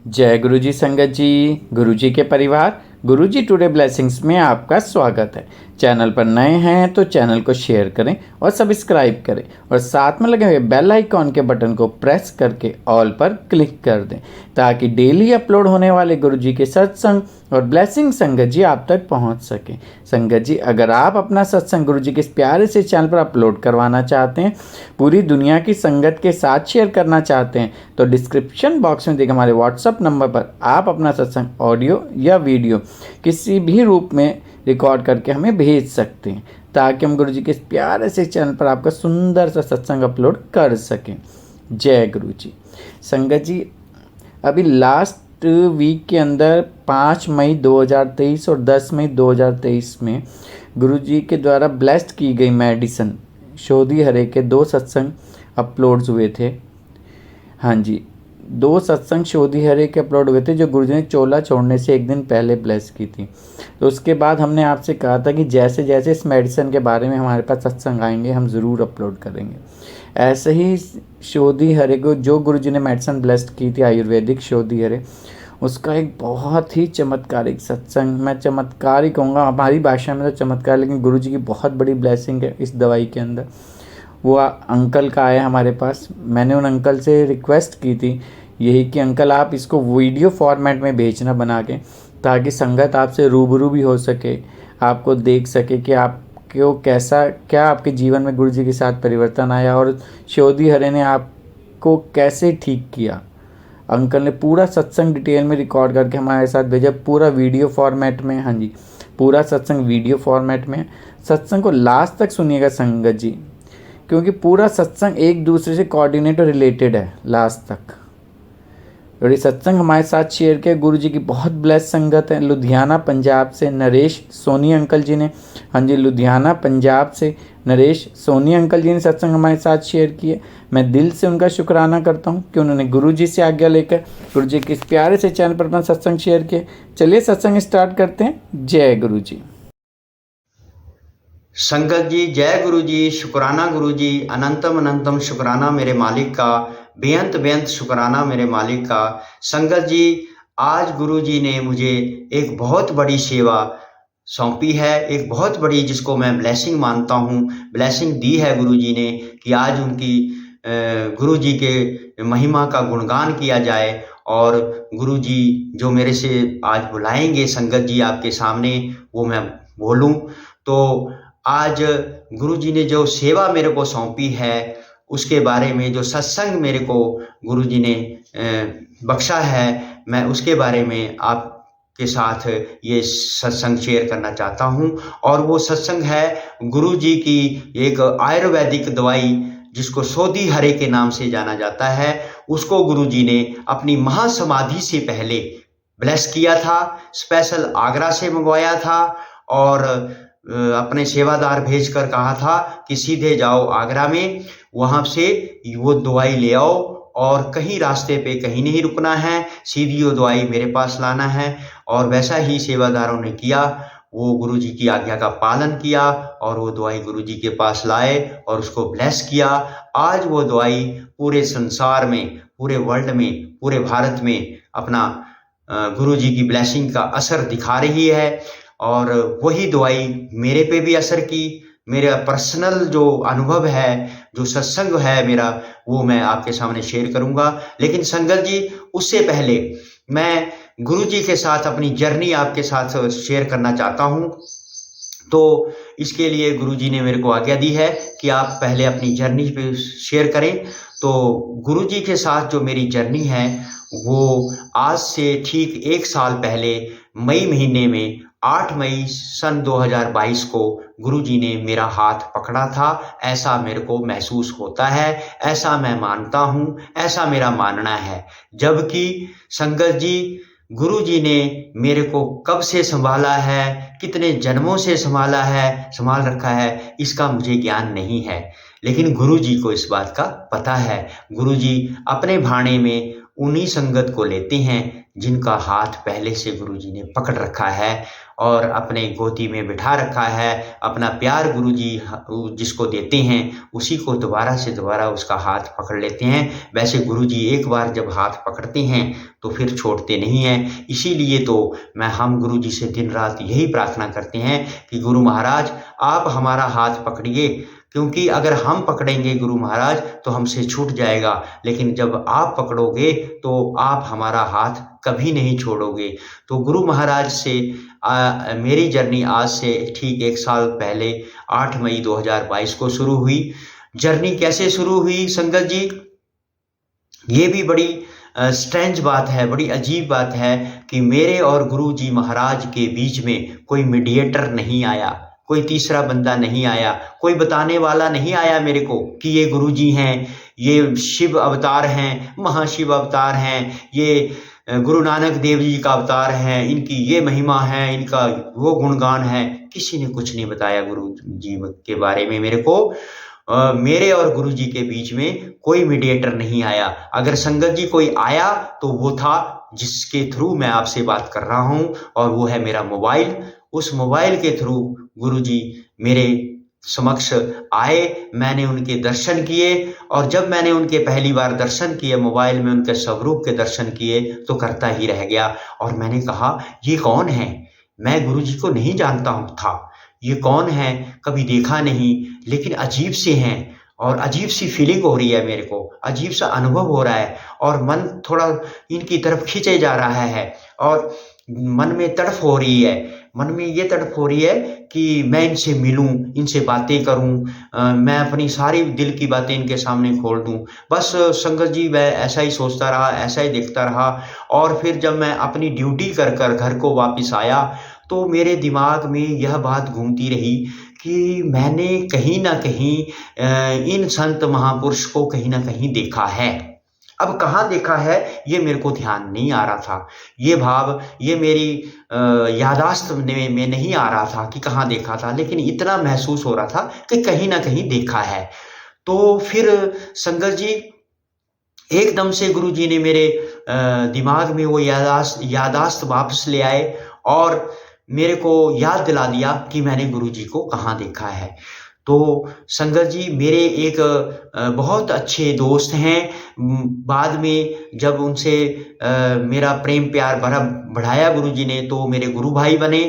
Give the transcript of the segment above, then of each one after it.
जय गुरु जी संगत जी, गुरु जी के परिवार, गुरु जी टुडे ब्लेसिंग्स में आपका स्वागत है। चैनल पर नए हैं तो चैनल को शेयर करें और सब्सक्राइब करें और साथ में लगे हुए बेल आइकॉन के बटन को प्रेस करके ऑल पर क्लिक कर दें ताकि डेली अपलोड होने वाले गुरु जी के सत्संग और ब्लेसिंग संगत जी आप तक पहुंच सके। संगत जी, अगर आप अपना सत्संग गुरु जी के इस प्यारे से चैनल पर अपलोड करवाना चाहते हैं, पूरी दुनिया की संगत के साथ शेयर करना चाहते हैं, तो डिस्क्रिप्शन बॉक्स में दिए हमारे व्हाट्सअप नंबर पर आप अपना सत्संग ऑडियो या वीडियो किसी भी रूप में रिकॉर्ड करके हमें भेज सकते हैं ताकि हम गुरु जी के इस प्यारे से चैनल पर आपका सुंदर सा सत्संग अपलोड कर सकें। जय गुरु जी। संगत जी, अभी लास्ट वीक के अंदर 5 मई 2023 और 10 मई 2023 में गुरु जी के द्वारा ब्लेस्ड की गई मेडिसिन शोधी हरे के 2 सत्संग अपलोड्स हुए थे। हाँ जी, 2 सत्संग शोधी हरे के अपलोड हुए थे जो गुरु जी ने चोला छोड़ने से एक दिन पहले ब्लेस की थी। तो उसके बाद हमने आपसे कहा था कि जैसे जैसे इस मेडिसिन के बारे में हमारे पास सत्संग आएंगे हम ज़रूर अपलोड करेंगे। ऐसे ही शोधी हरे को जो गुरु जी ने मेडिसिन ब्लेस्ड की थी आयुर्वेदिक शोधी हरे, उसका एक बहुत ही चमत्कारिक सत्संग, मैं चमत्कार ही कहूँगा, हमारी भाषा में तो चमत्कार, लेकिन गुरु जी की बहुत बड़ी ब्लेसिंग है इस दवाई के अंदर। वो अंकल का आया हमारे पास। मैंने उन अंकल से रिक्वेस्ट की थी यही कि अंकल आप इसको वीडियो फॉर्मेट में भेजना बना के, ताकि संगत आपसे रूबरू भी हो सके, आपको देख सके कि आपको कैसा क्या आपके जीवन में गुरु जी के साथ परिवर्तन आया और शोधी हरे ने आपको कैसे ठीक किया। अंकल ने पूरा सत्संग डिटेल में रिकॉर्ड करके हमारे साथ भेजा, पूरा वीडियो फॉर्मेट में। हाँ जी, पूरा सत्संग वीडियो फॉर्मेट में। सत्संग को लास्ट तक सुनिएगा संगत जी, क्योंकि पूरा सत्संग एक दूसरे से कोऑर्डिनेट और रिलेटेड है लास्ट तक। और ये सत्संग हमारे साथ शेयर किया गुरु जी की बहुत ब्लेस संगत है। लुधियाना पंजाब से नरेश सोनी अंकल जी ने, हाँ जी, लुधियाना पंजाब से नरेश सोनी अंकल जी ने सत्संग हमारे साथ शेयर किए। मैं दिल से उनका शुक्राना करता हूँ कि उन्होंने गुरु जी से आज्ञा लेकर गुरु जी के इस प्यारे से चैनल पर अपना सत्संग शेयर किए। चलिए सत्संग स्टार्ट करते हैं। जय गुरु जी। संगत जी, जय गुरु जी, शुक्राना गुरु जी, अनंतम अनंतम शुक्राना मेरे मालिक का, बेअंत बेअंत शुक्राना मेरे मालिक का। संगत जी, आज गुरु जी ने मुझे एक बहुत बड़ी सेवा सौंपी है, एक बहुत बड़ी, जिसको मैं ब्लेसिंग मानता हूँ, ब्लेसिंग दी है गुरु जी ने कि आज उनकी गुरु जी के महिमा का गुणगान किया जाए। और गुरु जी जो मेरे से आज बुलाएंगे संगत जी आपके सामने, वो मैं बोलूं। तो आज गुरु जी ने जो सेवा मेरे को सौंपी है, उसके बारे में, जो सत्संग मेरे को गुरु जी ने बख्शा है, मैं उसके बारे में आपके साथ ये सत्संग शेयर करना चाहता हूँ। और वो सत्संग है गुरु जी की एक आयुर्वेदिक दवाई, जिसको शोधी हरे के नाम से जाना जाता है। उसको गुरु जी ने अपनी महासमाधि से पहले ब्लेस किया था, स्पेशल आगरा से मंगवाया था और अपने सेवादार भेजकर कहा था कि सीधे जाओ आगरा में, वहां से वो दवाई ले आओ और कहीं रास्ते पे कहीं नहीं रुकना है, सीधी वो दवाई मेरे पास लाना है। और वैसा ही सेवादारों ने किया, वो गुरु जी की आज्ञा का पालन किया और वो दवाई गुरु जी के पास लाए और उसको ब्लेस किया। आज वो दवाई पूरे संसार में, पूरे वर्ल्ड में, पूरे भारत में अपना गुरु जी की ब्लेसिंग का असर दिखा रही है। और वही दवाई मेरे पे भी असर की। मेरा पर्सनल जो अनुभव है, जो सत्संग है मेरा, वो मैं आपके सामने शेयर करूंगा। लेकिन संगत जी, उससे पहले मैं गुरु जी के साथ अपनी जर्नी आपके साथ शेयर करना चाहता हूं। तो इसके लिए गुरु जी ने मेरे को आज्ञा दी है कि आप पहले अपनी जर्नी पे शेयर करें। तो गुरु जी के साथ जो मेरी जर्नी है, वो आज से ठीक 1 साल पहले मई महीने में 8 मई सन 2022 को गुरु जी ने मेरा हाथ पकड़ा था। ऐसा मेरे को महसूस होता है, ऐसा मैं मानता हूँ, ऐसा मेरा मानना है। जबकि संगत जी, गुरु जी ने मेरे को कब से संभाला है, कितने जन्मों से संभाला है, संभाल रखा है, इसका मुझे ज्ञान नहीं है। लेकिन गुरु जी को इस बात का पता है। गुरु जी अपने भाणे में उन्हीं संगत को लेते हैं जिनका हाथ पहले से गुरुजी ने पकड़ रखा है और अपने गोदी में बिठा रखा है। अपना प्यार गुरुजी जिसको देते हैं उसी को दोबारा से दोबारा उसका हाथ पकड़ लेते हैं। वैसे गुरुजी एक बार जब हाथ पकड़ते हैं तो फिर छोड़ते नहीं हैं। इसीलिए तो हम गुरुजी से दिन रात यही प्रार्थना करते हैं कि गुरु महाराज आप हमारा हाथ पकड़िए, क्योंकि अगर हम पकड़ेंगे गुरु महाराज तो हमसे छूट जाएगा, लेकिन जब आप पकड़ोगे तो आप हमारा हाथ कभी नहीं छोड़ोगे। तो गुरु महाराज से मेरी जर्नी आज से ठीक 1 साल पहले 8 मई 2022 को शुरू हुई। जर्नी कैसे शुरू हुई संगत जी, ये भी बड़ी स्ट्रेंज बात है, बड़ी अजीब बात है कि मेरे और गुरु जी महाराज के बीच में कोई मीडिएटर नहीं आया, कोई तीसरा बंदा नहीं आया, कोई बताने वाला नहीं आया मेरे को कि ये गुरुजी हैं, ये शिव अवतार हैं, महाशिव अवतार हैं, ये गुरु नानक देव जी का अवतार है, इनकी ये महिमा है, इनका वो गुणगान है। किसी ने कुछ नहीं बताया गुरु जी के बारे में मेरे को। मेरे और गुरु जी के बीच में कोई मीडिएटर नहीं आया। अगर संगत जी कोई आया तो वो था जिसके थ्रू मैं आपसे बात कर रहा हूँ, और वो है मेरा मोबाइल। उस मोबाइल के थ्रू गुरुजी मेरे समक्ष आए, मैंने उनके दर्शन किए, और जब मैंने उनके पहली बार दर्शन किए, मोबाइल में उनके स्वरूप के दर्शन किए, तो करता ही रह गया। और मैंने कहा ये कौन है, मैं गुरुजी को नहीं जानता था, ये कौन है, कभी देखा नहीं, लेकिन अजीब से हैं और अजीब सी फीलिंग हो रही है मेरे को, अजीब सा अनुभव हो रहा है, और मन थोड़ा इनकी तरफ खींचे जा रहा है, और मन में तड़फ हो रही है, मन में ये तड़फ हो रही है कि मैं इनसे मिलूं, इनसे बातें करूं, मैं अपनी सारी दिल की बातें इनके सामने खोल दूं। बस संगत जी मैं ऐसा ही सोचता रहा, ऐसा ही देखता रहा। और फिर जब मैं अपनी ड्यूटी कर कर घर को वापस आया तो मेरे दिमाग में यह बात घूमती रही कि मैंने कहीं ना कहीं इन संत महापुरुष को कहीं ना कहीं देखा है। अब कहाँ देखा है ये मेरे को ध्यान नहीं आ रहा था, ये भाव ये मेरी यादाश्त में नहीं आ रहा था कि कहाँ देखा था, लेकिन इतना महसूस हो रहा था कि कहीं ना कहीं देखा है। तो फिर संगत जी एकदम से गुरु जी ने मेरे दिमाग में वो यादाश्त वापस ले आए और मेरे को याद दिला दिया कि मैंने गुरु जी को कहाँ देखा है। तो संगत जी मेरे एक बहुत अच्छे दोस्त हैं, बाद में जब उनसे मेरा प्रेम प्यार बढ़ाया गुरु जी ने तो मेरे गुरु भाई बने।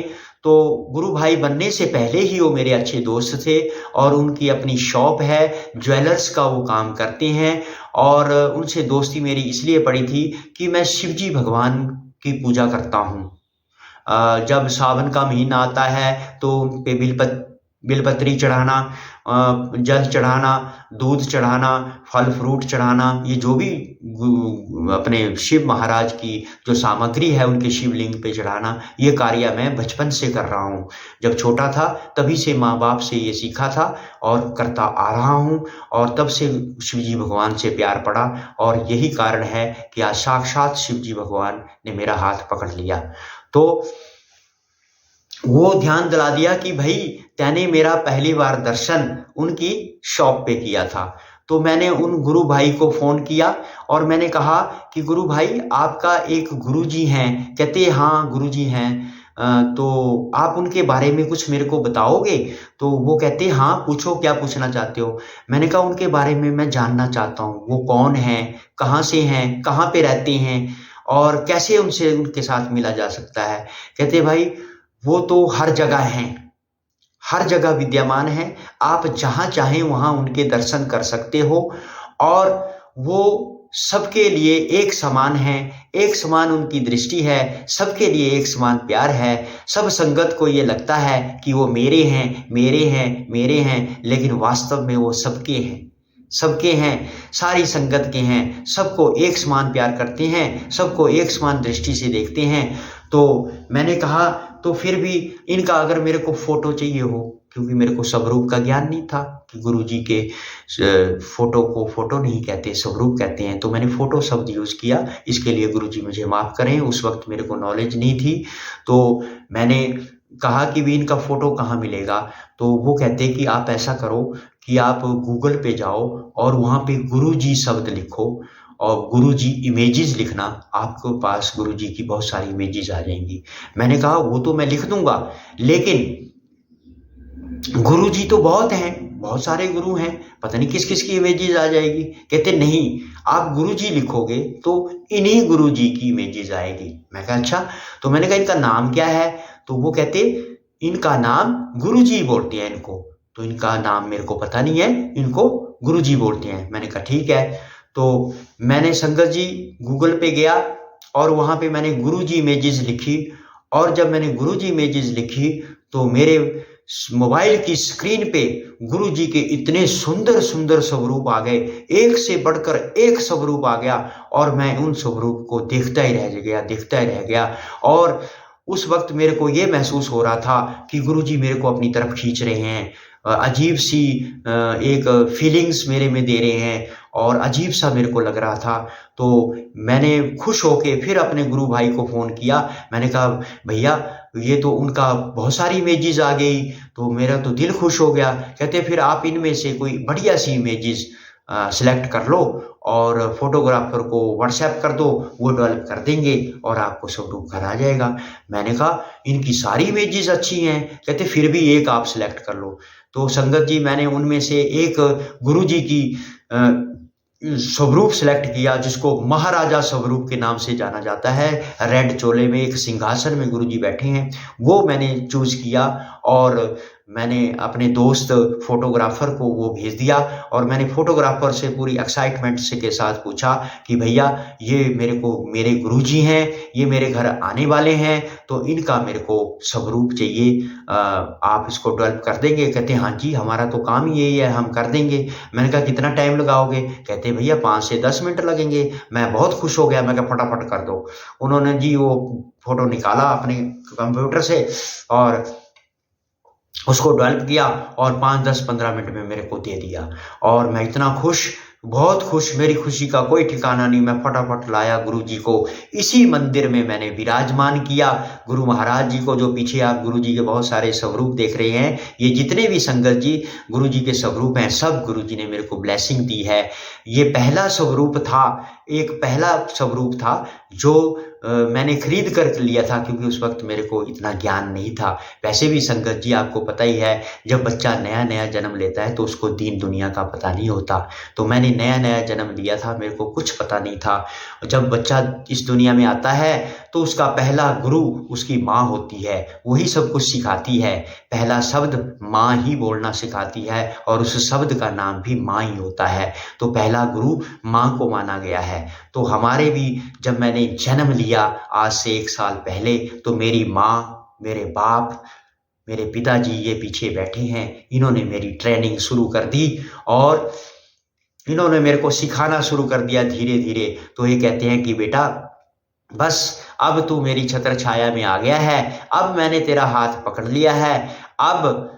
तो गुरु भाई बनने से पहले ही वो मेरे अच्छे दोस्त थे, और उनकी अपनी शॉप है, ज्वेलर्स का वो काम करते हैं, और उनसे दोस्ती मेरी इसलिए पड़ी थी कि मैं शिवजी भगवान की पूजा करता हूँ। जब सावन का महीना आता है तो उन पे बिलपत्री चढ़ाना, जल चढ़ाना, दूध चढ़ाना, फल फ्रूट चढ़ाना, ये जो भी अपने शिव महाराज की जो सामग्री है उनके शिवलिंग पे चढ़ाना, ये कार्य मैं बचपन से कर रहा हूँ। जब छोटा था तभी से माँ बाप से ये सीखा था और करता आ रहा हूँ, और तब से शिवजी भगवान से प्यार पड़ा, और यही कारण है कि आज साक्षात शिवजी भगवान ने मेरा हाथ पकड़ लिया। तो वो ध्यान दिला दिया कि भाई तैने मेरा पहली बार दर्शन उनकी शॉप पे किया था। तो मैंने उन गुरु भाई को फ़ोन किया और मैंने कहा कि गुरु भाई आपका एक गुरुजी हैं। कहते हाँ गुरुजी हैं, तो आप उनके बारे में कुछ मेरे को बताओगे? तो वो कहते हाँ पूछो, क्या पूछना चाहते हो? मैंने कहा उनके बारे में मैं जानना चाहता हूँ, वो कौन हैं, कहाँ से हैं, कहाँ पे रहते हैं, और कैसे उनके साथ मिला जा सकता है। कहते भाई वो तो हर जगह हैं, हर जगह विद्यमान हैं, आप जहाँ चाहें वहाँ उनके दर्शन कर सकते हो, और वो सबके लिए एक समान हैं, एक समान उनकी दृष्टि है, सबके लिए एक समान प्यार है। सब संगत को ये लगता है कि वो मेरे हैं, मेरे हैं, मेरे हैं, लेकिन वास्तव में वो सबके हैं, सबके हैं, सारी संगत के हैं, सबको एक समान प्यार करते हैं, सबको एक समान दृष्टि से देखते हैं। तो मैंने कहा तो फिर भी इनका अगर मेरे को फोटो चाहिए हो, क्योंकि मेरे को स्वरूप का ज्ञान नहीं था कि गुरुजी के फोटो को फोटो नहीं कहते, स्वरूप कहते हैं, तो मैंने फोटो शब्द यूज़ किया। इसके लिए गुरुजी मुझे माफ़ करें, उस वक्त मेरे को नॉलेज नहीं थी। तो मैंने कहा कि भी इनका फोटो कहाँ मिलेगा? तो वो कहते कि आप ऐसा करो कि आप गूगल पे जाओ और वहाँ पे गुरुजी शब्द लिखो, और गुरुजी इमेजेस लिखना, आपके पास गुरुजी की बहुत सारी इमेजेस आ जाएंगी। मैंने कहा वो तो मैं लिख दूंगा, लेकिन गुरुजी तो बहुत हैं, बहुत सारे गुरु हैं, पता नहीं किस किस की इमेजेस आ जाएगी। कहते नहीं, आप गुरुजी लिखोगे तो इन्हीं गुरुजी की इमेजेस आएगी। मैं कहा अच्छा, तो मैंने कहा इनका नाम क्या है? तो वो कहते इनका नाम गुरुजी बोलते हैं इनको। तो इनका नाम मेरे को पता नहीं है, इनको गुरुजी बोलते हैं। मैंने कहा ठीक है। तो मैंने संगत जी गूगल पे गया और वहां पे मैंने गुरुजी इमेजेस लिखी, और जब मैंने गुरुजी इमेजेस लिखी तो मेरे मोबाइल की स्क्रीन पे गुरुजी के इतने सुंदर सुंदर स्वरूप आ गए, एक से बढ़कर एक स्वरूप आ गया, और मैं उन स्वरूप को देखता ही रह गया। और उस वक्त मेरे को ये महसूस हो रहा था कि गुरुजी मेरे को अपनी तरफ खींच रहे हैं, अजीब सी एक फीलिंग्स मेरे में दे रहे हैं, और अजीब सा मेरे को लग रहा था। तो मैंने खुश होके फिर अपने गुरु भाई को फ़ोन किया। मैंने कहा भैया ये तो उनका बहुत सारी इमेजेस आ गई, तो मेरा तो दिल खुश हो गया। कहते फिर आप इनमें से कोई बढ़िया सी इमेजेस सिलेक्ट कर लो और फोटोग्राफर को व्हाट्सएप कर दो, वो डेवलप कर देंगे और आपको स्वरूप घर आ जाएगा। मैंने कहा इनकी सारी इमेजेस अच्छी हैं। कहते फिर भी एक आप सिलेक्ट कर लो। तो संगत जी मैंने उनमें से एक गुरुजी की स्वरूप सेलेक्ट किया, जिसको महाराजा स्वरूप के नाम से जाना जाता है। रेड चोले में एक सिंहासन में गुरुजी बैठे हैं, वो मैंने चूज किया, और मैंने अपने दोस्त फोटोग्राफर को वो भेज दिया। और मैंने फोटोग्राफर से पूरी एक्साइटमेंट से के साथ पूछा कि भैया ये मेरे गुरुजी हैं, ये मेरे घर आने वाले हैं, तो इनका मेरे को स्वरूप चाहिए, आप इसको डेवलप कर देंगे? कहते हाँ जी, हमारा तो काम ही यही है, हम कर देंगे। मैंने कहा कितना टाइम लगाओगे? कहते भैया 5 से 10 मिनट लगेंगे। मैं बहुत खुश हो गया, मैं कहा फटाफट कर दो। उन्होंने जी वो फोटो निकाला अपने कंप्यूटर से और उसको डेवलप किया, और 5, 10, 15 मिनट में मेरे को दे दिया। और मैं इतना खुश, बहुत खुश, मेरी खुशी का कोई ठिकाना नहीं। मैं फटाफट लाया गुरुजी को, इसी मंदिर में मैंने विराजमान किया। गुरु महाराज जी को, जो पीछे आप गुरुजी के बहुत सारे स्वरूप देख रहे हैं, ये जितने भी संगत जी गुरुजी के स्वरूप हैं, सब गुरुजी ने मेरे को ब्लेसिंग दी है। ये पहला स्वरूप था, एक पहला स्वरूप था जो मैंने खरीद कर लिया था, क्योंकि उस वक्त मेरे को इतना ज्ञान नहीं था। वैसे भी संगत जी आपको पता ही है, जब बच्चा नया नया जन्म लेता है तो उसको दीन दुनिया का पता नहीं होता। तो मैंने नया नया जन्म लिया था, मेरे को कुछ पता नहीं था। जब बच्चा इस दुनिया में आता है तो उसका पहला गुरु उसकी माँ होती है, वही सब कुछ सिखाती है। पहला शब्द माँ ही बोलना सिखाती है, और उस शब्द का नाम भी माँ ही होता है। तो पहला गुरु माँ को माना गया है। तो हमारे भी जब मैंने जन्म लिया आज से 1 साल पहले, तो मेरी माँ, मेरे बाप, मेरे पिताजी ये पीछे बैठे हैं, इन्होंने मेरी ट्रेनिंग शुरू कर दी, और इन्होंने मेरे को सिखाना शुरू कर दिया धीरे धीरे। तो ये कहते हैं कि बेटा बस अब तू मेरी छत्र छाया में आ गया है, अब मैंने तेरा हाथ पकड़ लिया है, अब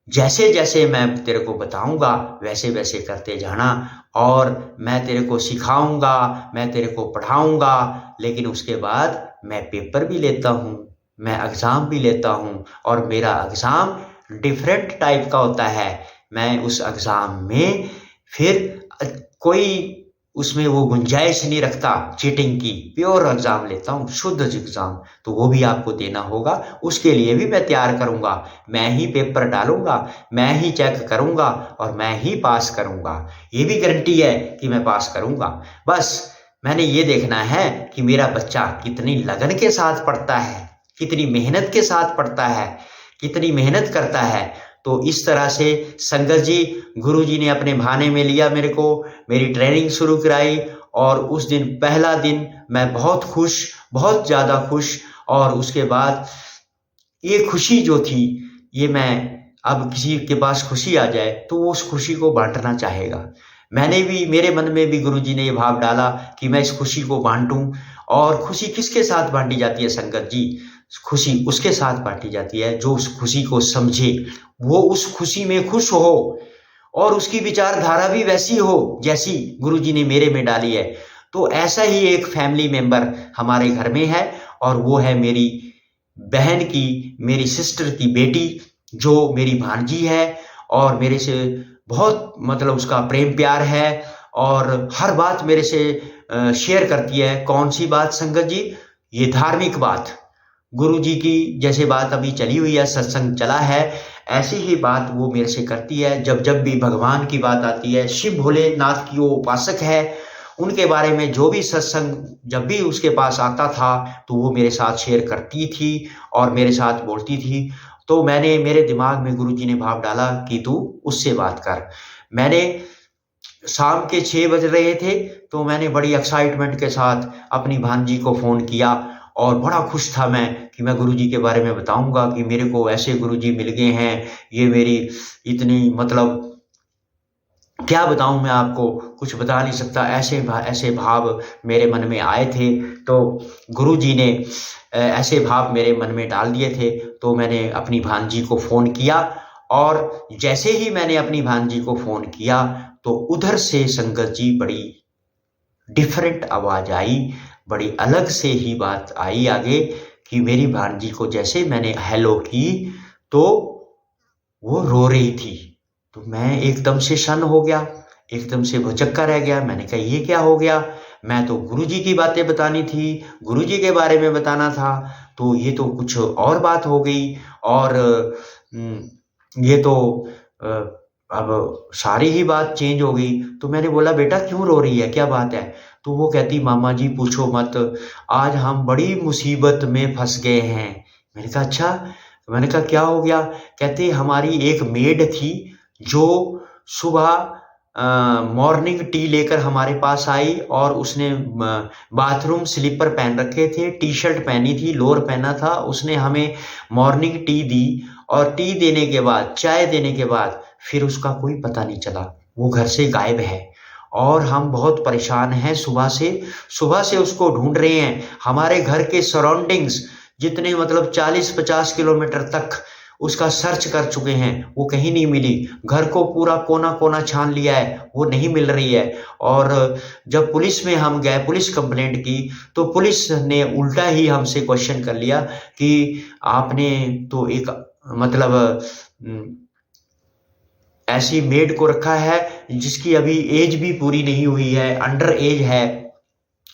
जैसे जैसे मैं तेरे को बताऊंगा वैसे वैसे करते जाना, और मैं तेरे को सिखाऊंगा, मैं तेरे को पढ़ाऊंगा, लेकिन उसके बाद मैं पेपर भी लेता हूँ, मैं एग्ज़ाम भी लेता हूँ, और मेरा एग्ज़ाम डिफरेंट टाइप का होता है। मैं उस एग्ज़ाम में फिर कोई उसमें वो गुंजाइश नहीं रखता चीटिंग की, प्योर एग्ज़ाम लेता हूँ, शुद्ध एग्ज़ाम। तो वो भी आपको देना होगा, उसके लिए भी मैं तैयार करूँगा, मैं ही पेपर डालूंगा, मैं ही चेक करूँगा, और मैं ही पास करूँगा। ये भी गारंटी है कि मैं पास करूँगा। बस मैंने ये देखना है कि मेरा बच्चा कितनी लगन के साथ पढ़ता है, कितनी मेहनत के साथ पढ़ता है, कितनी मेहनत करता है। तो इस तरह से संगत जी गुरुजी ने अपने भाने में लिया मेरे को, मेरी ट्रेनिंग शुरू कराई, और उस दिन पहला दिन मैं बहुत खुश, बहुत ज़्यादा खुश। और उसके बाद ये खुशी जो थी, ये मैं, अब किसी के पास खुशी आ जाए तो वो उस खुशी को बांटना चाहेगा। मैंने भी, मेरे मन में भी गुरुजी ने ये भाव डाला कि मैं इस खुशी को बांटूं। और खुशी किसके साथ बांटी जाती है संगत जी? खुशी उसके साथ बांटी जाती है जो उस खुशी को समझे, वो उस खुशी में खुश हो, और उसकी विचारधारा भी वैसी हो जैसी गुरुजी ने मेरे में डाली है। तो ऐसा ही एक फैमिली मेंबर हमारे घर में है, और वो है मेरी बहन की, मेरी सिस्टर की बेटी, जो मेरी भांजी है, और मेरे से बहुत मतलब उसका प्रेम प्यार है। और हर बात मेरे से शेयर करती है। कौन सी बात संगत जी? ये धार्मिक बात, गुरु जी की जैसे बात अभी चली हुई है, सत्संग चला है, ऐसी ही बात वो मेरे से करती है। जब जब भी भगवान की बात आती है, शिव भोलेनाथ की वो उपासक है, उनके बारे में जो भी सत्संग जब भी उसके पास आता था तो वो मेरे साथ शेयर करती थी और मेरे साथ बोलती थी। तो मेरे दिमाग में गुरु जी ने भाव डाला कि तू उससे बात कर। मैंने शाम के 6 बज रहे थे, तो मैंने बड़ी एक्साइटमेंट के साथ अपनी भांजी को फ़ोन किया और बड़ा खुश था मैं कि मैं गुरुजी के बारे में बताऊँगा कि मेरे को ऐसे गुरुजी मिल गए हैं। ये मेरी इतनी मतलब क्या बताऊँ मैं आपको, कुछ बता नहीं सकता, ऐसे भाव मेरे मन में आए थे। तो गुरुजी ने ऐसे भाव मेरे मन में डाल दिए थे। तो मैंने अपनी भांजी को फ़ोन किया और जैसे ही मैंने अपनी भांजी को फ़ोन किया तो उधर से संगत जी बड़ी डिफरेंट आवाज़ आई, बड़ी अलग से ही बात आई आगे कि मेरी भांजी को जैसे मैंने हेलो की तो वो रो रही थी। तो मैं एकदम से शन्न हो गया, एकदम से भौचक्का रह गया। मैंने कहा ये क्या हो गया? मैं तो गुरुजी की बातें बतानी थी, गुरुजी के बारे में बताना था, तो ये तो कुछ और बात हो गई। और ये तो अब सारी ही बात चेंज हो गई। तो मैंने बोला बेटा क्यों रो रही है, क्या बात है? तो वो कहती मामा जी पूछो मत, आज हम बड़ी मुसीबत में फंस गए हैं। मैंने कहा अच्छा? मैंने कहा क्या हो गया? कहते हमारी एक मेड थी जो सुबह मॉर्निंग टी लेकर हमारे पास आई और उसने बाथरूम स्लीपर पहन रखे थे, टी शर्ट पहनी थी, लोअर पहना था। उसने हमें मॉर्निंग टी दी और टी देने के बाद, चाय देने के बाद फिर उसका कोई पता नहीं चला, वो घर से गायब है। और हम बहुत परेशान हैं, सुबह से उसको ढूंढ रहे हैं। हमारे घर के सराउंडिंग्स जितने मतलब 40-50 किलोमीटर तक उसका सर्च कर चुके हैं, वो कहीं नहीं मिली। घर को पूरा कोना कोना छान लिया है, वो नहीं मिल रही है। और जब पुलिस में हम गए, पुलिस कंप्लेंट की, तो पुलिस ने उल्टा ही हमसे क्वेश्चन कर लिया कि आपने तो एक मतलब ऐसी मेड को रखा है जिसकी अभी एज भी पूरी नहीं हुई है, अंडर एज है,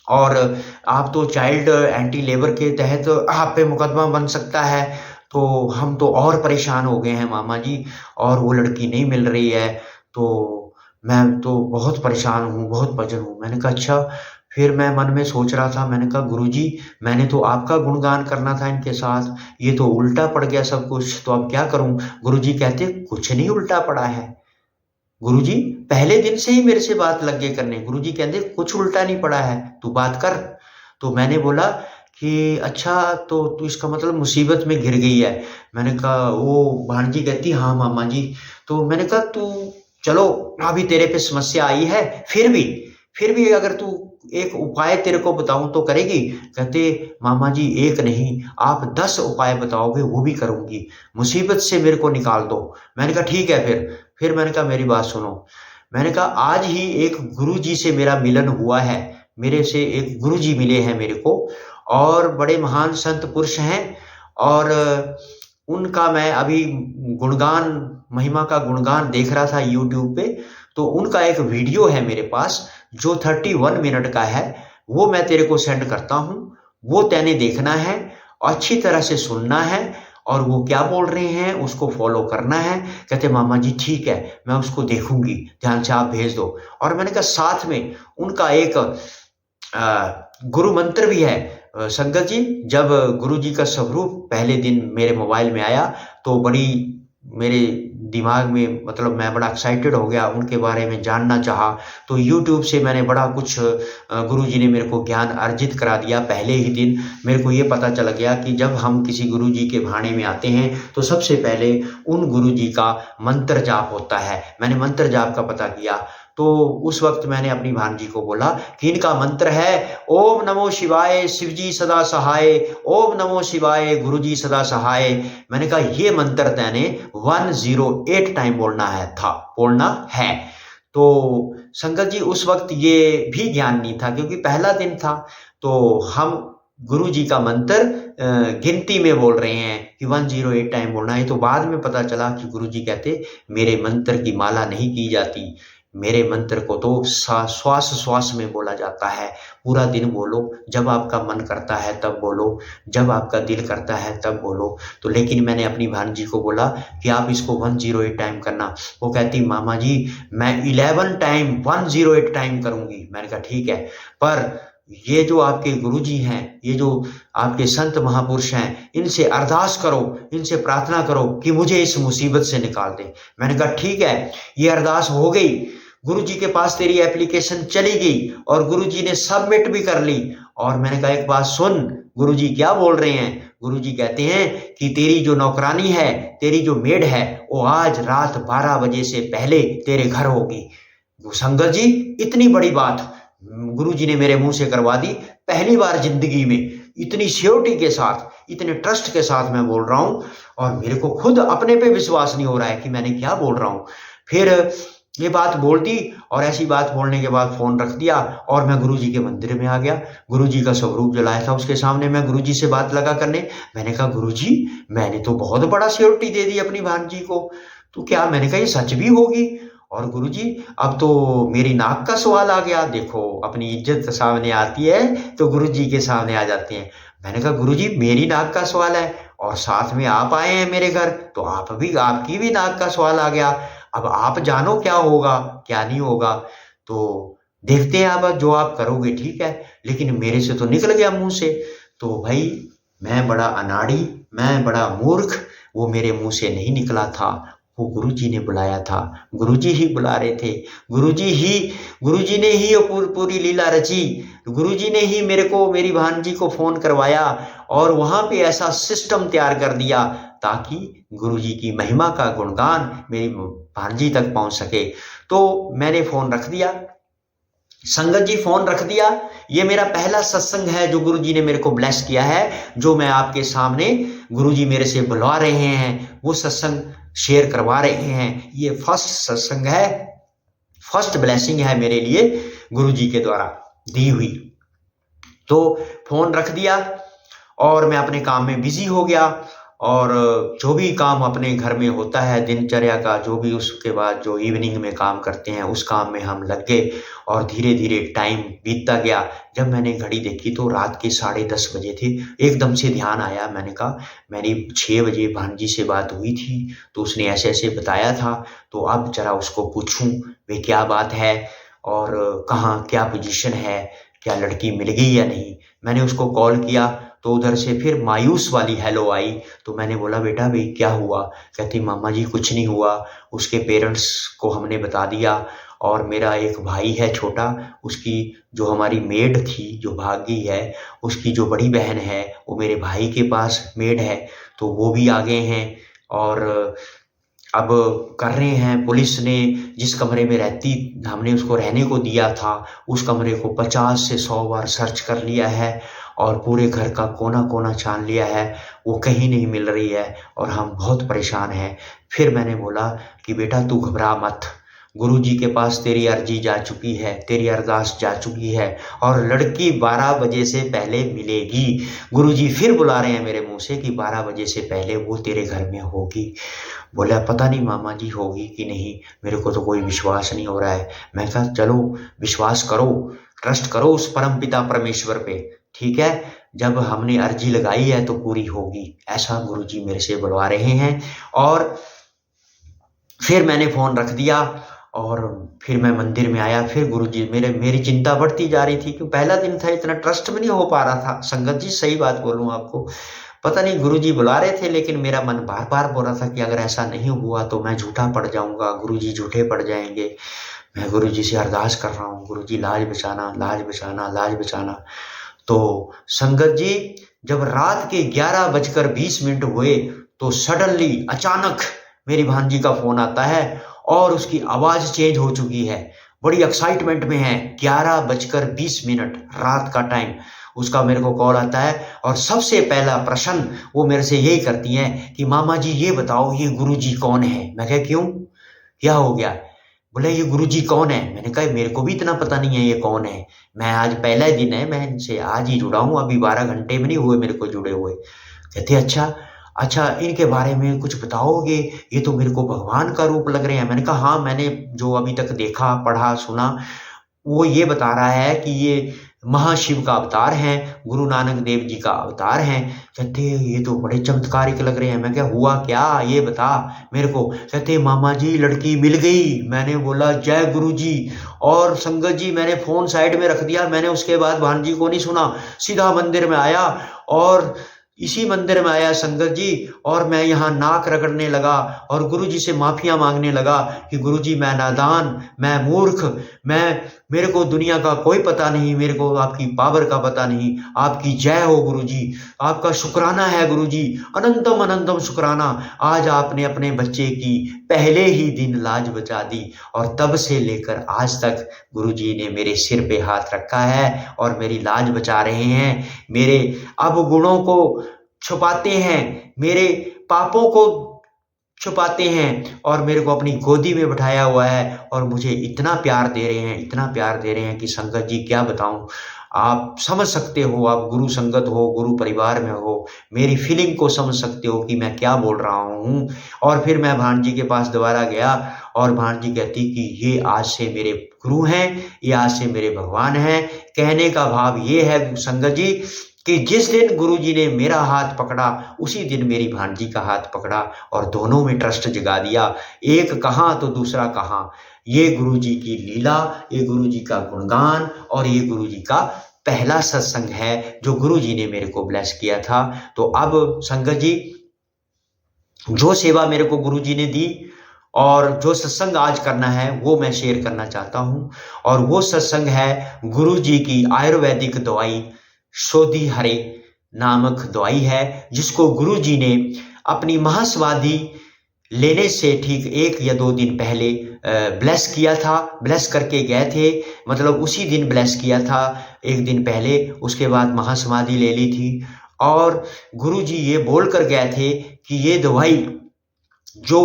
और आप तो चाइल्ड एंटी लेबर के तहत आप पे मुकदमा बन सकता है। तो हम तो और परेशान हो गए हैं मामा जी, और वो लड़की नहीं मिल रही है। तो मैं तो बहुत परेशान हूँ, बहुत पजल हूँ। मैंने कहा अच्छा? फिर मैं मन में सोच रहा था, मैंने कहा गुरुजी मैंने तो आपका गुणगान करना था इनके साथ, ये तो उल्टा पड़ गया सब कुछ, तो अब क्या करूँ? गुरुजी कहते कुछ नहीं उल्टा पड़ा है, गुरुजी पहले दिन से ही मेरे से बात लग गए करने। गुरुजी कहते कुछ उल्टा नहीं पड़ा है, तू बात कर। तो मैंने बोला कि अच्छा तो तू इसका मतलब मुसीबत में घिर गई है। मैंने कहा, वो भांजी कहती हाँ मामा जी। तो मैंने कहा तू चलो अभी तेरे पे समस्या आई है, फिर भी अगर तू एक उपाय तेरे को बताऊं तो करेगी? कहते मामा जी एक नहीं आप 10 उपाय बताओगे वो भी करूंगी, मुसीबत से मेरे को निकाल दो। मैंने कहा ठीक है। फिर मैंने कहा मेरी बात सुनो। मैंने कहा आज ही एक गुरुजी से मेरा मिलन हुआ है, मेरे से एक गुरुजी मिले हैं मेरे को, और बड़े महान संत पुरुष हैं। और उनका मैं अभी गुणगान, महिमा का गुणगान देख रहा था यूट्यूब पे। तो उनका एक वीडियो है मेरे पास जो 31 मिनट का है, वो मैं तेरे को सेंड करता हूँ। वो तैने देखना है, अच्छी तरह से सुनना है, और वो क्या बोल रहे हैं उसको फॉलो करना है। कहते मामा जी ठीक है, मैं उसको देखूंगी, ध्यान से आप भेज दो। और मैंने कहा साथ में उनका एक गुरु मंत्र भी है। संगत जी जब गुरु जी का स्वरूप पहले दिन मेरे मोबाइल में आया तो बड़ी मेरे दिमाग में मतलब मैं बड़ा एक्साइटेड हो गया, उनके बारे में जानना चाहा। तो यूट्यूब से मैंने बड़ा कुछ गुरु जी ने मेरे को ज्ञान अर्जित करा दिया। पहले ही दिन मेरे को ये पता चल गया कि जब हम किसी गुरु जी के भाने में आते हैं तो सबसे पहले उन गुरु जी का मंत्र जाप होता है। मैंने मंत्र जाप का पता किया। तो उस वक्त मैंने अपनी भांजी को बोला कि इनका मंत्र है ओम नमो शिवाय शिवजी सदा सहाय, ओम नमो शिवाय गुरुजी सदा सहाय। मैंने कहा ये मंत्र तैने 108 टाइम बोलना है। तो संगत जी उस वक्त ये भी ज्ञान नहीं था क्योंकि पहला दिन था। तो हम गुरु जी का मंत्र गिनती में बोल रहे हैं कि 108 टाइम बोलना है। तो बाद में पता चला कि गुरु जी कहते मेरे मंत्र की माला नहीं की जाती, मेरे मंत्र को तो श्वास श्वास में बोला जाता है। पूरा दिन बोलो, जब आपका मन करता है तब बोलो, जब आपका दिल करता है तब बोलो। तो लेकिन मैंने अपनी भांजी को बोला कि आप इसको 108 टाइम करना। वो कहती मामा जी मैं 11 टाइम 108 टाइम करूंगी। मैंने कहा ठीक है, पर ये जो आपके गुरुजी हैं, ये जो आपके संत महापुरुष हैं, इनसे अरदास करो, इनसे प्रार्थना करो कि मुझे इस मुसीबत से निकाल दे। मैंने कहा ठीक है, ये अरदास हो गई, गुरुजी के पास तेरी एप्लीकेशन चली गई और गुरुजी ने सबमिट भी कर ली। और मैंने कहा एक बात सुन, गुरुजी क्या बोल रहे हैं? गुरुजी कहते हैं कि तेरी जो नौकरानी है, तेरी जो मेड है, वो आज रात 12 बजे से पहले तेरे घर होगी। संगत जी, इतनी बड़ी बात गुरुजी ने मेरे मुंह से करवा दी। पहली बार जिंदगी में इतनी श्योरिटी के साथ, इतने ट्रस्ट के साथ मैं बोल रहा हूं, और मेरे को खुद अपने पे विश्वास नहीं हो रहा है कि मैंने क्या बोल रहा हूं। फिर ये बात बोल दी, और ऐसी बात बोलने के बाद फोन रख दिया और मैं गुरुजी के मंदिर में आ गया। गुरुजी का स्वरूप जलाया था, उसके सामने मैं गुरुजी से बात लगा करने। मैंने कहा गुरुजी, मैंने तो बहुत बड़ा श्योरिटी दे दी अपनी भांजी को, तो क्या, मैंने कहा ये सच भी होगी? और गुरुजी अब तो मेरी नाक का सवाल आ गया। देखो, अपनी इज्जत सामने आती है तो गुरुजी के सामने आ जाते हैं। मैंने कहा गुरुजी मेरी नाक का सवाल है, और साथ में आप आए हैं मेरे घर, तो आपकी भी नाक का सवाल आ गया। अब आप जानो क्या होगा क्या नहीं होगा, तो देखते हैं आप जो आप करोगे, ठीक है, लेकिन मेरे से तो निकल गया मुंह से। तो भाई मैं बड़ा अनाड़ी, मैं बड़ा मूर्ख, वो मेरे मुंह से नहीं निकला था, वो गुरुजी ने बुलाया था, गुरुजी ही बुला रहे थे, गुरुजी ने ही पूरी लीला रची। गुरुजी ने ही मेरे को, मेरी भांजी को फोन करवाया और वहां पे ऐसा सिस्टम तैयार कर दिया ताकि गुरुजी की महिमा का गुणगान मेरी भांजी तक पहुंच सके। तो मैंने फोन रख दिया, संगत जी फोन रख दिया। ये मेरा पहला सत्संग है जो गुरुजी ने मेरे को ब्लेस किया है, जो मैं आपके सामने, गुरुजी मेरे से बुलवा रहे हैं, वो सत्संग शेयर करवा रहे हैं। ये फर्स्ट सत्संग है, फर्स्ट ब्लेसिंग है मेरे लिए गुरुजी के द्वारा दी हुई। तो फोन रख दिया और मैं अपने काम में बिजी हो गया, और जो भी काम अपने घर में होता है दिनचर्या का, जो भी उसके बाद जो इवनिंग में काम करते हैं, उस काम में हम लग गए, और धीरे धीरे टाइम बीतता गया। जब मैंने घड़ी देखी तो रात के 10:30 बजे थे। एकदम से ध्यान आया, मैंने कहा मेरी 6 बजे भांजी से बात हुई थी, तो उसने ऐसे ऐसे बताया था, तो अब जरा उसको पूछूं वे क्या बात है, और कहाँ क्या पोजीशन है, क्या लड़की मिल गई या नहीं। मैंने उसको कॉल किया तो उधर से फिर मायूस वाली हेलो आई। तो मैंने बोला बेटा भाई क्या हुआ? कहती मामा जी कुछ नहीं हुआ, उसके पेरेंट्स को हमने बता दिया, और मेरा एक भाई है छोटा, उसकी जो हमारी मेड थी जो भाग गई है, उसकी जो बड़ी बहन है वो मेरे भाई के पास मेड है, तो वो भी आ गए हैं। और अब कर रहे हैं, पुलिस ने जिस कमरे में रहती हमने उसको रहने को दिया था, उस कमरे को 50 से 100 बार सर्च कर लिया है, और पूरे घर का कोना कोना छान लिया है, वो कहीं नहीं मिल रही है, और हम बहुत परेशान हैं। फिर मैंने बोला कि बेटा तू घबरा मत, गुरुजी के पास तेरी अर्जी जा चुकी है, तेरी अरदास जा चुकी है, और लड़की 12 बजे से पहले मिलेगी। गुरुजी फिर बुला रहे हैं मेरे मुंह से कि 12 बजे से पहले वो तेरे घर में होगी। बोला पता नहीं मामा जी होगी कि नहीं, मेरे को तो कोई विश्वास नहीं हो रहा है। मैं कहा चलो विश्वास करो, ट्रस्ट करो उस परम पिता परमेश्वर पे, ठीक है, जब हमने अर्जी लगाई है तो पूरी होगी, ऐसा गुरुजी मेरे से बुलवा रहे हैं। और फिर मैंने फोन रख दिया, और फिर मैं मंदिर में आया। फिर गुरुजी मेरी चिंता बढ़ती जा रही थी, क्योंकि पहला दिन था, इतना ट्रस्ट भी नहीं हो पा रहा था। संगत जी सही बात बोलूं आपको, पता नहीं गुरुजी बुला रहे थे, लेकिन मेरा मन बार बार बोल रहा था कि अगर ऐसा नहीं हुआ तो मैं झूठा पड़ जाऊंगा, गुरुजी झूठे पड़ जाएंगे। मैं गुरुजी से अरदास कर रहा हूँ, गुरुजी लाज बचाना, लाज बचाना, लाज बचाना। तो संगत जी जब रात के 11:20 हुए तो सडनली अचानक मेरी भांजी का फोन आता है, और उसकी आवाज चेंज हो चुकी है, बड़ी एक्साइटमेंट में है। 11:20 रात का टाइम, उसका मेरे को कॉल आता है, और सबसे पहला प्रश्न वो मेरे से यही करती हैं कि मामा जी ये बताओ ये गुरुजी कौन है। मैं कहा क्यों, क्या हो गया? बोले ये गुरुजी कौन है। मैंने कहा मेरे को भी इतना पता नहीं है ये कौन है, मैं आज पहला दिन है, मैं इनसे आज ही जुड़ा हूँ, अभी 12 घंटे में नहीं हुए मेरे को जुड़े हुए। कहते अच्छा, अच्छा इनके बारे में कुछ बताओगे, ये तो मेरे को भगवान का रूप लग रहे हैं। मैंने कहा हाँ, मैंने जो अभी तक देखा, पढ़ा, सुना, वो ये बता रहा है कि ये महाशिव का अवतार हैं, गुरु नानक देव जी का अवतार हैं। कहते ये तो बड़े चमत्कारिक लग रहे हैं। मैं क्या हुआ क्या, ये बता मेरे को। कहते मामा जी लड़की मिल गई। मैंने बोला जय गुरु जी। और संगत जी मैंने फोन साइड में रख दिया। मैंने उसके बाद भांजी को नहीं सुना, सीधा मंदिर में आया और इसी मंदिर में आया संगत जी, और मैं यहाँ नाक रगड़ने लगा और गुरु जी से माफिया मांगने लगा कि गुरु जी मैं नादान, मैं मूर्ख, मेरे को दुनिया का कोई पता नहीं, मेरे को आपकी पावर का पता नहीं। आपकी जय हो गुरु जी, आपका शुक्राना है गुरु जी, अनंतम अनंतम शुक्राना। आज आपने अपने बच्चे की पहले ही दिन लाज बचा दी और तब से लेकर आज तक गुरु जी ने मेरे सिर पे हाथ रखा है और मेरी लाज बचा रहे हैं। मेरे अवगुणों को छुपाते हैं, मेरे पापों को छुपाते हैं और मेरे को अपनी गोदी में बिठाया हुआ है और मुझे इतना प्यार दे रहे हैं, इतना प्यार दे रहे हैं कि संगत जी क्या बताऊं। आप समझ सकते हो, आप गुरु संगत हो, गुरु परिवार में हो, मेरी फीलिंग को समझ सकते हो कि मैं क्या बोल रहा हूँ। और फिर मैं भांजी के पास दोबारा गया और भांजी कहती कि ये आज से मेरे गुरु हैं, ये आज से मेरे भगवान हैं। कहने का भाव ये है संगत जी कि जिस दिन गुरुजी ने मेरा हाथ पकड़ा उसी दिन मेरी भांजी का हाथ पकड़ा और दोनों में ट्रस्ट जगा दिया। एक कहाँ तो दूसरा कहाँ। ये गुरुजी की लीला, ये गुरुजी का गुणगान और ये गुरुजी का पहला सत्संग है जो गुरुजी ने मेरे को ब्लेस किया था। तो अब संगत जी जो सेवा मेरे को गुरुजी ने दी और जो सत्संग आज करना है वो मैं शेयर करना चाहता हूँ। और वो सत्संग है गुरुजी की आयुर्वेदिक दवाई शोधी हरे नामक दवाई है, जिसको गुरु जी ने अपनी महासमाधि लेने से ठीक 1 या 2 दिन पहले ब्लेस किया था। ब्लेस करके गए थे, मतलब उसी दिन ब्लेस किया था 1 दिन पहले। उसके बाद महासमाधि ले ली थी और गुरु जी ये बोल कर गए थे कि ये दवाई जो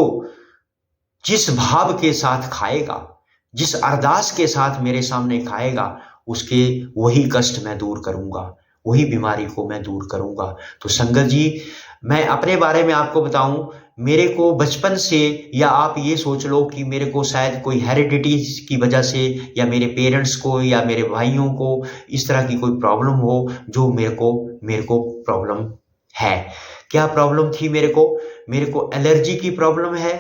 जिस भाव के साथ खाएगा, जिस अरदास के साथ मेरे सामने खाएगा, उसके वही कष्ट मैं दूर करूंगा, वही बीमारी को मैं दूर करूंगा। तो संगत जी मैं अपने बारे में आपको बताऊं, मेरे को बचपन से, या आप ये सोच लो कि मेरे को शायद कोई हेरिडिटी की वजह से या मेरे पेरेंट्स को या मेरे भाइयों को इस तरह की कोई प्रॉब्लम हो जो मेरे को प्रॉब्लम है। क्या प्रॉब्लम थी मेरे को एलर्जी की प्रॉब्लम है।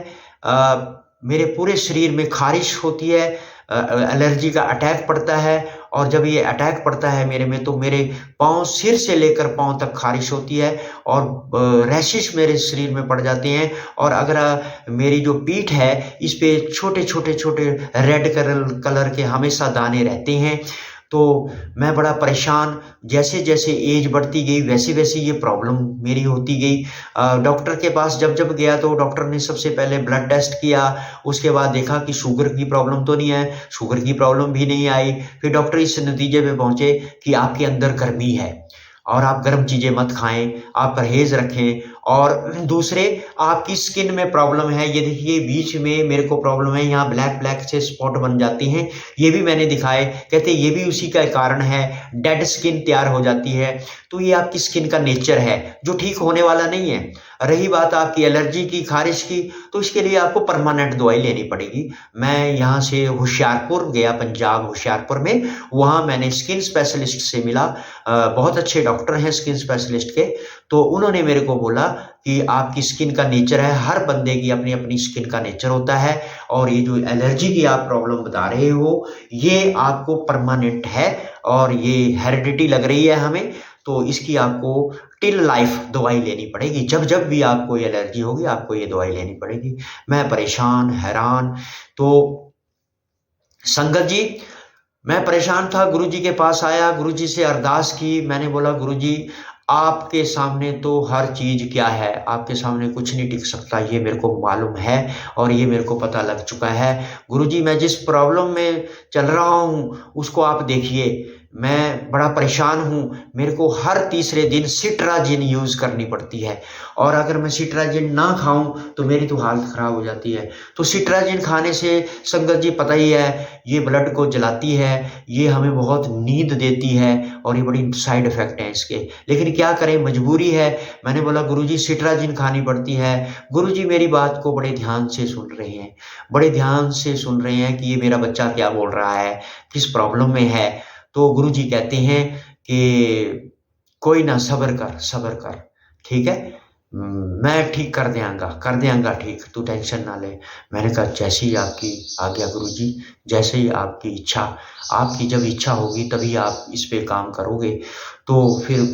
मेरे पूरे शरीर में खारिश होती है, एलर्जी का अटैक पड़ता है और जब ये अटैक पड़ता है मेरे में तो मेरे पाँव, सिर से लेकर पाँव तक खारिश होती है और रैशेस मेरे शरीर में पड़ जाते हैं। और अगर मेरी जो पीठ है इस पे छोटे छोटे छोटे रेड कलर के हमेशा दाने रहते हैं। तो मैं बड़ा परेशान, जैसे जैसे एज बढ़ती गई वैसे वैसे ये प्रॉब्लम मेरी होती गई। डॉक्टर के पास जब जब गया तो डॉक्टर ने सबसे पहले ब्लड टेस्ट किया, उसके बाद देखा कि शुगर की प्रॉब्लम तो नहीं है, शुगर की प्रॉब्लम भी नहीं आई। फिर डॉक्टर इस नतीजे पे पहुंचे कि आपके अंदर गर्मी है और आप गर्म चीजें मत खाएं, आप परहेज रखें। और दूसरे, आपकी स्किन में प्रॉब्लम है, ये देखिए बीच में मेरे को प्रॉब्लम है, यहाँ ब्लैक ब्लैक से स्पॉट बन जाते हैं, ये भी मैंने दिखाए। कहते ये भी उसी का कारण है, डेड स्किन तैयार हो जाती है। तो ये आपकी स्किन का नेचर है जो ठीक होने वाला नहीं है। रही बात आपकी एलर्जी की, खारिश की, तो इसके लिए आपको परमानेंट दवाई लेनी पड़ेगी। मैं यहाँ से होशियारपुर गया, पंजाब होशियारपुर में, वहाँ मैंने स्किन स्पेशलिस्ट से मिला। बहुत अच्छे डॉक्टर हैं स्किन स्पेशलिस्ट के। तो उन्होंने मेरे को बोला कि आपकी स्किन का नेचर है, हर बंदे की अपनी अपनी स्किन का नेचर होता है और ये जो एलर्जी की आप प्रॉब्लम बता रहे हो ये आपको परमानेंट है और ये हेरिडिटी लग रही है हमें, तो इसकी आपको टिल लाइफ दवाई लेनी पड़ेगी। जब जब भी आपको ये एलर्जी होगी आपको ये दवाई लेनी पड़ेगी। मैं परेशान, हैरान। तो संगत जी मैं परेशान था, गुरुजी के पास आया, गुरुजी से अरदास की। मैंने बोला गुरुजी आपके सामने तो हर चीज क्या है, आपके सामने कुछ नहीं टिक सकता, ये मेरे को मालूम है और ये मेरे को पता लग चुका है। गुरुजी मैं जिस प्रॉब्लम में चल रहा हूँ उसको आप देखिए। मैं बड़ा परेशान हूँ, मेरे को हर तीसरे दिन सिट्राजिन यूज़ करनी पड़ती है और अगर मैं सिट्राजिन ना खाऊं तो मेरी तो हालत ख़राब हो जाती है। तो सिट्राजिन खाने से संगत जी पता ही है, ये ब्लड को जलाती है, ये हमें बहुत नींद देती है और ये बड़ी साइड इफ़ेक्ट हैं इसके। लेकिन क्या करें, मजबूरी है। मैंने बोला गुरुजी सिट्राजिन खानी पड़ती है। गुरुजी मेरी बात को बड़े ध्यान से सुन रहे हैं, बड़े ध्यान से सुन रहे हैं कि ये मेरा बच्चा क्या बोल रहा है, किस प्रॉब्लम में है। तो गुरुजी कहते हैं कि कोई ना, सब्र कर, ठीक है, मैं ठीक कर देंगा ठीक, तू टेंशन ना ले। मैंने कहा जैसे ही आपकी आज्ञा गुरुजी, जैसे ही आपकी इच्छा, आपकी जब इच्छा होगी तभी आप इस पे काम करोगे। तो फिर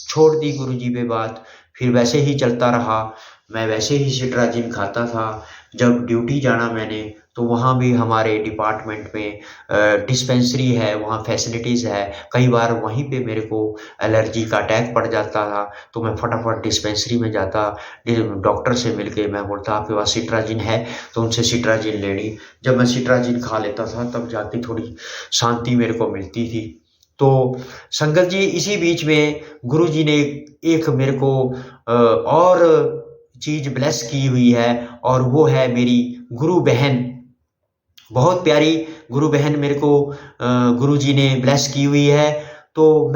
छोड़ दी गुरुजी पे बात, फिर वैसे ही चलता रहा। मैं वैसे ही सिट्राजिन खाता था। जब ड्यूटी जाना मैंने, तो वहाँ भी हमारे डिपार्टमेंट में डिस्पेंसरी है, वहाँ फैसिलिटीज़ है। कई बार वहीं पे मेरे को एलर्जी का अटैक पड़ जाता था, तो मैं फटाफट डिस्पेंसरी में जाता, डॉक्टर से मिलके मैं बोलता आपके पास सिट्राजिन है, तो उनसे सिट्राजिन लेनी। जब मैं सिट्राजिन खा लेता था तब जाके थोड़ी शांति मेरे को मिलती थी। तो संगत जी, इसी बीच में गुरुजी ने एक मेरे को और चीज़ ब्लेस की हुई है, और वो है मेरी गुरु बहन। बहुत प्यारी गुरु बहन मेरे को गुरुजी ने ब्लेस की हुई है। तो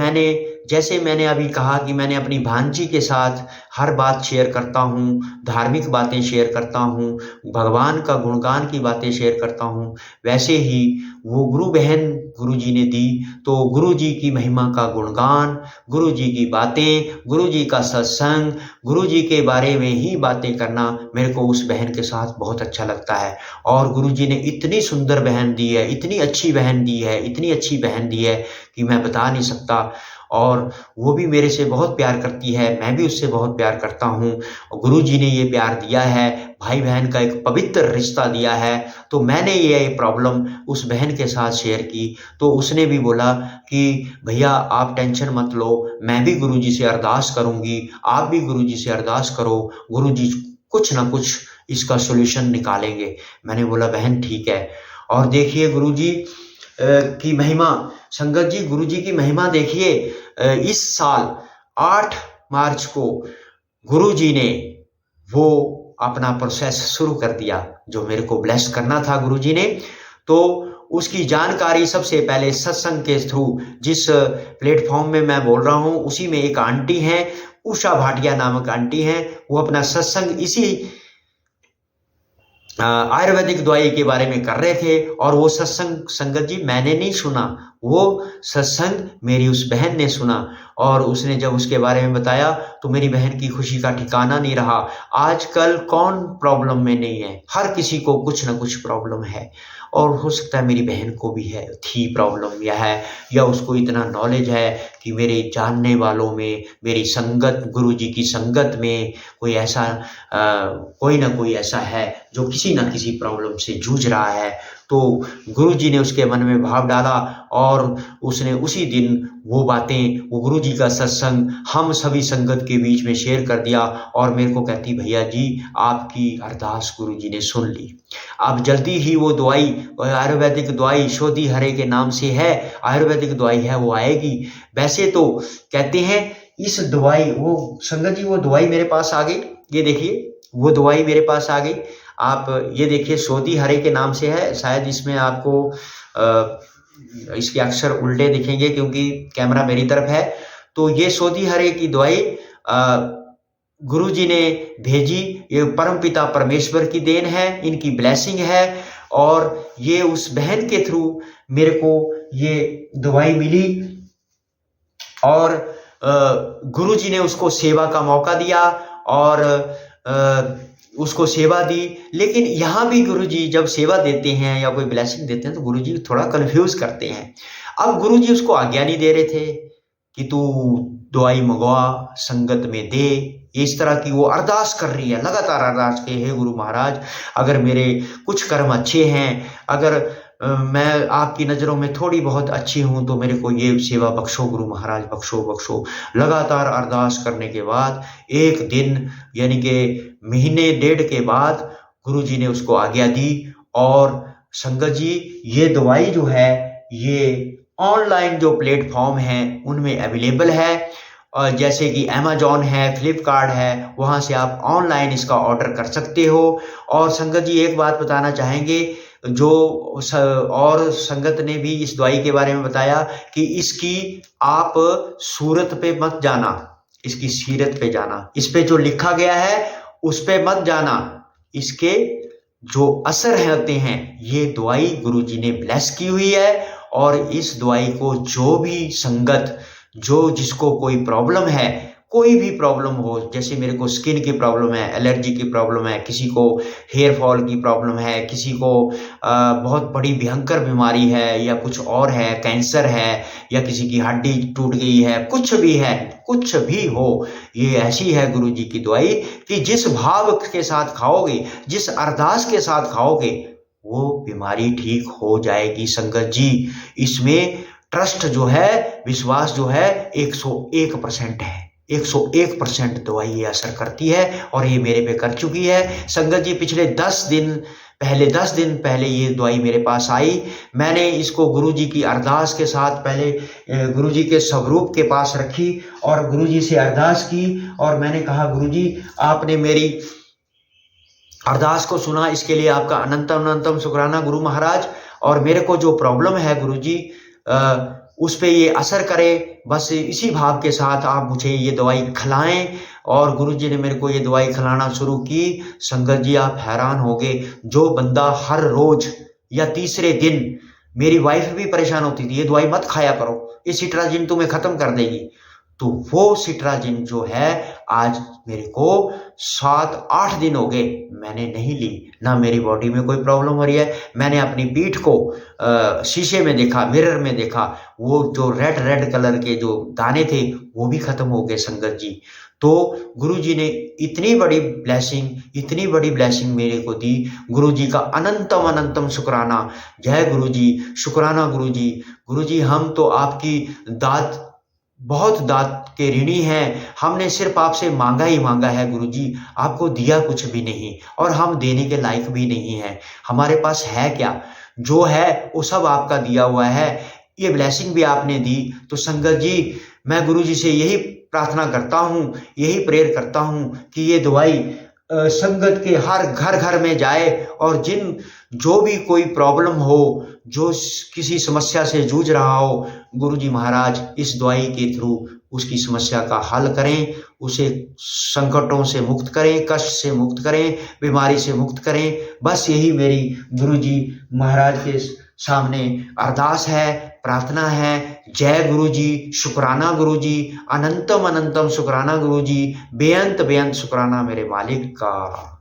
जैसे मैंने अभी कहा कि मैंने अपनी भांजी के साथ हर बात शेयर करता हूँ, धार्मिक बातें शेयर करता हूँ, भगवान का गुणगान की बातें शेयर करता हूँ, वैसे ही वो गुरु बहन गुरुजी ने दी। तो गुरुजी की महिमा का गुणगान, गुरुजी की बातें, गुरुजी का सत्संग, गुरुजी के बारे में ही बातें करना मेरे को उस बहन के साथ बहुत अच्छा लगता है। और गुरुजी ने इतनी सुंदर बहन दी है, इतनी अच्छी बहन दी है, इतनी अच्छी बहन दी है कि मैं बता नहीं सकता। और वो भी मेरे से बहुत प्यार करती है, मैं भी उससे बहुत प्यार करता हूँ। और गुरुजी ने ये प्यार दिया है, भाई बहन का एक पवित्र रिश्ता दिया है। तो मैंने ये प्रॉब्लम उस बहन के साथ शेयर की, तो उसने भी बोला कि भैया आप टेंशन मत लो, मैं भी गुरुजी से अरदास करूँगी, आप भी गुरुजी से अरदास करो, गुरुजी कुछ ना कुछ इसका सॉल्यूशन निकालेंगे। मैंने बोला बहन ठीक है। और देखिए गुरुजी की महिमा, संगत जी गुरुजी की महिमा देखिए। इस साल 8 मार्च को गुरुजी ने वो अपना प्रोसेस शुरू कर दिया जो मेरे को ब्लेस करना था गुरुजी ने। तो उसकी जानकारी सबसे पहले सत्संग के थ्रू, जिस प्लेटफॉर्म में मैं बोल रहा हूँ उसी में एक आंटी हैं, उषा भाटिया नामक आंटी हैं, वो अपना सत्संग इसी आयुर्वेदिक दवाई के बारे में कर रहे थे। और वो सत्संग संगत जी मैंने नहीं सुना, वो सत्संग मेरी उस बहन ने सुना। और उसने जब उसके बारे में बताया तो मेरी बहन की खुशी का ठिकाना नहीं रहा। आजकल कौन प्रॉब्लम में नहीं है, हर किसी को कुछ ना कुछ प्रॉब्लम है। और हो सकता है मेरी बहन को भी थी प्रॉब्लम, या उसको इतना नॉलेज है कि मेरे जानने वालों में, मेरी संगत, गुरुजी की संगत में कोई ऐसा कोई ना कोई ऐसा है जो किसी ना किसी प्रॉब्लम से जूझ रहा है। तो गुरुजी ने उसके मन में भाव डाला और उसने उसी दिन वो बातें, वो गुरुजी का सत्संग हम सभी संगत के बीच में शेयर कर दिया। और मेरे को कहती भैया जी आपकी अरदास गुरुजी ने सुन ली, अब जल्दी ही वो दवाई, आयुर्वेदिक दवाई शोधी हरे के नाम से है, आयुर्वेदिक दवाई है वो आएगी। वैसे तो कहते हैं इस दवाई, वो संगत जी वो दवाई मेरे पास आ गई, ये देखिए वो दवाई मेरे पास आ गई। आप ये देखिए शोधी हरे के नाम से है, शायद इसमें आपको इसके अक्षर उल्टे दिखेंगे क्योंकि कैमरा मेरी तरफ है। तो ये शोधी हरे की दवाई गुरुजी ने भेजी, ये परमपिता परमेश्वर की देन है, इनकी ब्लेसिंग है। और ये उस बहन के थ्रू मेरे को ये दवाई मिली और गुरुजी ने उसको सेवा का मौका दिया और उसको सेवा दी। लेकिन यहाँ भी गुरुजी जब सेवा देते हैं या कोई ब्लेसिंग देते हैं तो गुरुजी थोड़ा कंफ्यूज करते हैं। अब गुरुजी उसको आज्ञा नहीं दे रहे थे कि तू दवाई मंगवा, संगत में दे, इस तरह की वो अरदास कर रही है, लगातार अरदास के, हे गुरु महाराज अगर मेरे कुछ कर्म अच्छे हैं, अगर मैं आपकी नज़रों में थोड़ी बहुत अच्छी हूँ तो मेरे को ये सेवा बख्शो गुरु महाराज, बख्शो बख्शो। लगातार अरदास करने के बाद एक दिन यानी कि महीने डेढ़ के बाद गुरुजी ने उसको आज्ञा दी। और संगत जी ये दवाई जो है ये ऑनलाइन जो प्लेटफॉर्म हैं उनमें अवेलेबल है, और जैसे कि अमेजॉन है, फ्लिपकार्ट है, वहाँ से आप ऑनलाइन इसका ऑर्डर कर सकते हो। और संगत जी एक बात बताना चाहेंगे, और संगत ने भी इस दवाई के बारे में बताया कि इसकी आप सूरत पे मत जाना, इसकी सीरत पे जाना, इस पे जो लिखा गया है उस पे मत जाना, इसके जो असर होते हैं ये दवाई गुरुजी ने ब्लेस की हुई है। और इस दवाई को जो भी संगत, जो जिसको कोई प्रॉब्लम है, कोई भी प्रॉब्लम हो, जैसे मेरे को स्किन की प्रॉब्लम है, एलर्जी की प्रॉब्लम है, किसी को हेयर फॉल की प्रॉब्लम है, किसी को बहुत बड़ी भयंकर बीमारी है, या कुछ और है, कैंसर है, या किसी की हड्डी टूट गई है, कुछ भी है, कुछ भी हो, ये ऐसी है गुरुजी की दवाई कि जिस भाव के साथ खाओगे, जिस अरदास के साथ खाओगे, वो बीमारी ठीक हो जाएगी। संगत जी इसमें ट्रस्ट जो है, विश्वास जो है 101% है, 101% दवाई ये असर करती है, और ये मेरे पे कर चुकी है। संगत जी पिछले 10 दिन पहले ये दवाई मेरे पास आई। मैंने इसको गुरुजी की अरदास के साथ पहले गुरुजी के स्वरूप के पास रखी और गुरुजी से अरदास की, और मैंने कहा गुरुजी आपने मेरी अरदास को सुना, इसके लिए आपका अनंतम अनंतम शुक्राना गुरु महाराज। और मेरे को जो प्रॉब्लम है गुरुजी उस पे ये असर करे, बस इसी भाव के साथ आप मुझे ये दवाई खिलाएं। और गुरुजी ने मेरे को ये दवाई खिलाना शुरू की। संगत जी आप हैरान होगे, जो बंदा हर रोज या तीसरे दिन, मेरी वाइफ भी परेशान होती थी, ये दवाई मत खाया करो, ये सिट्राजिन तुम्हें खत्म कर देगी, तो वो सिट्राजिन जो है आज मेरे को 7-8 दिन हो गए मैंने नहीं ली, ना मेरी बॉडी में कोई प्रॉब्लम हो रही है। मैंने अपनी पीठ को शीशे में देखा, मिरर में देखा, वो जो रेड कलर के जो दाने थे वो भी खत्म हो गए। संगत जी तो गुरुजी ने इतनी बड़ी ब्लेसिंग मेरे को दी। गुरुजी का अनंतम अनंतम शुक्राना। जय गुरुजी, शुक्राना गुरुजी। गुरुजी हम तो आपकी दात, बहुत दात के ऋणी हैं। हमने सिर्फ आपसे मांगा ही मांगा है गुरुजी, आपको दिया कुछ भी नहीं, और हम देने के लायक भी नहीं है। हमारे पास है क्या, जो है वो सब आपका दिया हुआ है, ये ब्लेसिंग भी आपने दी। तो संगत जी मैं गुरुजी से यही प्रार्थना करता हूँ, यही प्रेयर करता हूँ कि ये दवाई संगत के हर घर में जाए, और जो भी कोई प्रॉब्लम हो, जो किसी समस्या से जूझ रहा हो, गुरुजी महाराज इस दवाई के थ्रू उसकी समस्या का हल करें, उसे संकटों से मुक्त करें, कष्ट से मुक्त करें, बीमारी से मुक्त करें। बस यही मेरी गुरुजी महाराज के सामने अरदास है, प्रार्थना है। जय गुरुजी, शुक्राना गुरुजी, अनंतम अनंतम शुक्राना गुरुजी, बेअंत बेअंत शुक्राना मेरे मालिक का।